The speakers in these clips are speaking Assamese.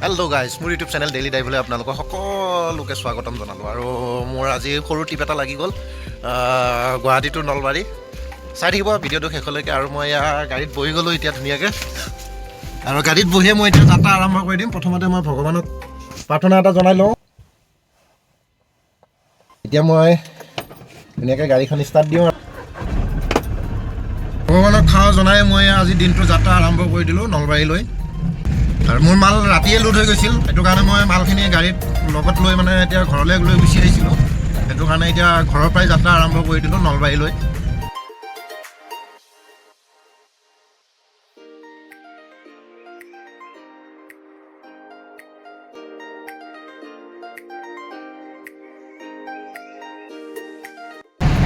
হেল্ল' গাইজ, মোৰ ইউটিউব চেনেল ডেইলি ডাইভলৈ আপোনালোকক সকলোকে স্বাগতম জনালোঁ। আৰু মোৰ আজি সৰু ট্ৰিপ এটা লাগি গ'ল গুৱাহাটী টু নলবাৰী। চাই থাকিব ভিডিঅ'টো শেষলৈকে। আৰু মই গাড়ীত বহি গ'লোঁ এতিয়া ধুনীয়াকৈ। আৰু গাড়ীত বহিয়ে মই এতিয়া যাত্ৰা আৰম্ভ কৰি দিম। প্ৰথমতে মই ভগৱানক প্ৰাৰ্থনা এটা জনাই লওঁ। এতিয়া মই ধুনীয়াকৈ গাড়ীখন ষ্টাৰ্ট দিওঁ। ভগৱানক খাওঁ জনাই মই আজি দিনটো যাত্ৰা আৰম্ভ কৰি দিলোঁ নলবাৰীলৈ। আৰু মোৰ মাল ৰাতিয়ে লোড হৈ গৈছিল, সেইটো কাৰণে মই মালখিনি গাড়ীত লগত লৈ মানে এতিয়া ঘৰলৈ লৈ গুচি আহিছিলোঁ। সেইটো কাৰণে এতিয়া ঘৰৰ পৰাই যাত্ৰা আৰম্ভ কৰি দিলোঁ নলবাৰীলৈ।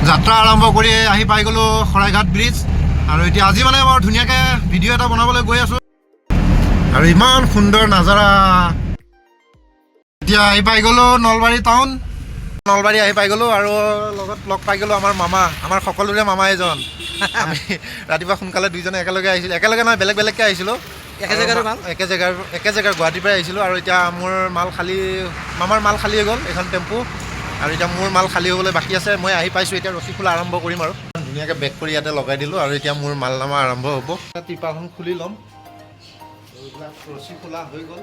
যাত্ৰা আৰম্ভ কৰি আহি পাই গ'লোঁ শৰাইঘাট ব্ৰিজ। আৰু এতিয়া আজি মানে মই ধুনীয়াকৈ ভিডিঅ' এটা বনাবলৈ গৈ আছোঁ। আৰু ইমান সুন্দৰ নাজাৰা। এতিয়া আহি পাই গ'লোঁ নলবাৰী টাউন। নলবাৰী আহি পাই গ'লোঁ আৰু লগত লগ পাই গ'লোঁ আমাৰ মামা, আমাৰ সকলোৰে মামা এজন। আমি ৰাতিপুৱা সোনকালে দুইজনে একেলগে আহিছিলোঁ, একেলগে নহয় বেলেগ বেলেগকৈ আহিছিলোঁ। একে জেগাৰ গুৱাহাটীৰ পৰাই আহিছিলোঁ। আৰু এতিয়া মোৰ মাল খালী, মামাৰ মাল খালী হৈ গ'ল এখন টেম্পু। আৰু এতিয়া মোৰ মাল খালী হ'বলৈ বাকী আছে। মই আহি পাইছোঁ, এতিয়া ৰছী খোলা আৰম্ভ কৰিম। আৰু ধুনীয়াকৈ বেক কৰি ইয়াতে লগাই দিলোঁ। আৰু এতিয়া মোৰ মাল নামা আৰম্ভ হ'ব। টিপাখন খুলি ল'ম। এইবিলাক ৰছী খোলা হৈ গ'ল।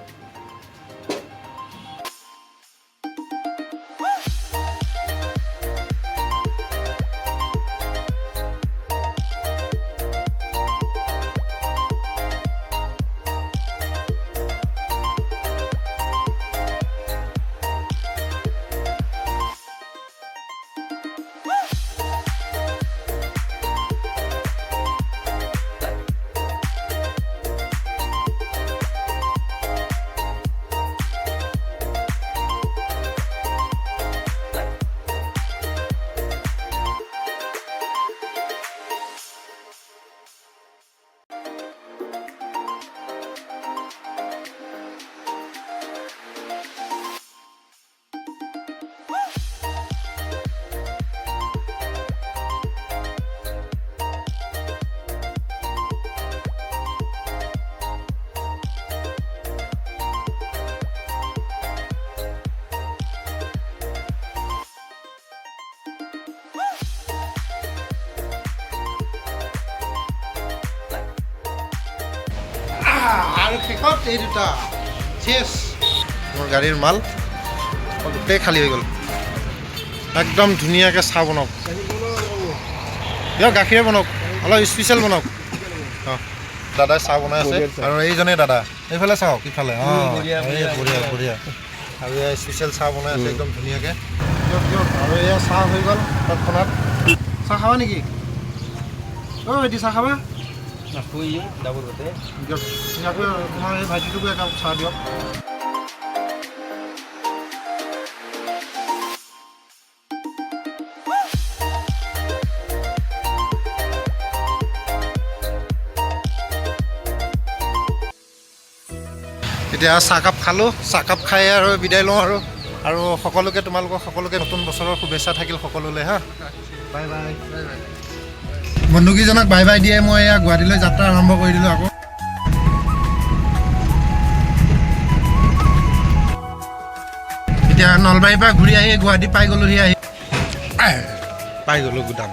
আৰু শেষত এই দুটা চেছ। মোৰ গাড়ীৰ মাল গোটেই খালী হৈ গ'ল। একদম ধুনীয়াকৈ চাহ বনাওক, দিয়ক গাখীৰে বনাওক, অলপ স্পেচিয়েল বনাওক। অঁ, দাদাই চাহ বনাই আছে। আৰু এইজনে দাদা এইফালে চাওক, ইফালে অঁ বঢ়িয়া বঢ়িয়া। আৰু এয়া স্পেচিয়েল চাহ বনাই আছে একদম ধুনীয়াকৈ। দিয়ক দিয়ক। আৰু এয়া চাহ হৈ গ'ল তৎক্ষণাত। চাহ খাবা নেকি? অঁ ভাইটি চাহ খাবা? দিয়ক ধুনীয়াকৈ তোমাৰ এই ভাইটিটোকো একাপ চাহ দিয়ক। এতিয়া চাহকাপ খালোঁ, চাহকাপ খাই আৰু বিদায় লওঁ। আৰু সকলোকে, তোমালোকক সকলোকে নতুন বছৰৰ শুভেচ্ছা থাকিল সকলোলৈ। হা, বাই বাই। বন্ধুকেইজনক বাই বাই দিয়ে মই এয়া গুৱাহাটীলৈ যাত্ৰা আৰম্ভ কৰি দিলোঁ আকৌ। এতিয়া নলবাৰীৰ পৰা ঘূৰি আহি গুৱাহাটী পাই গ'লোহি। পাই গ'লোঁ গুদাম।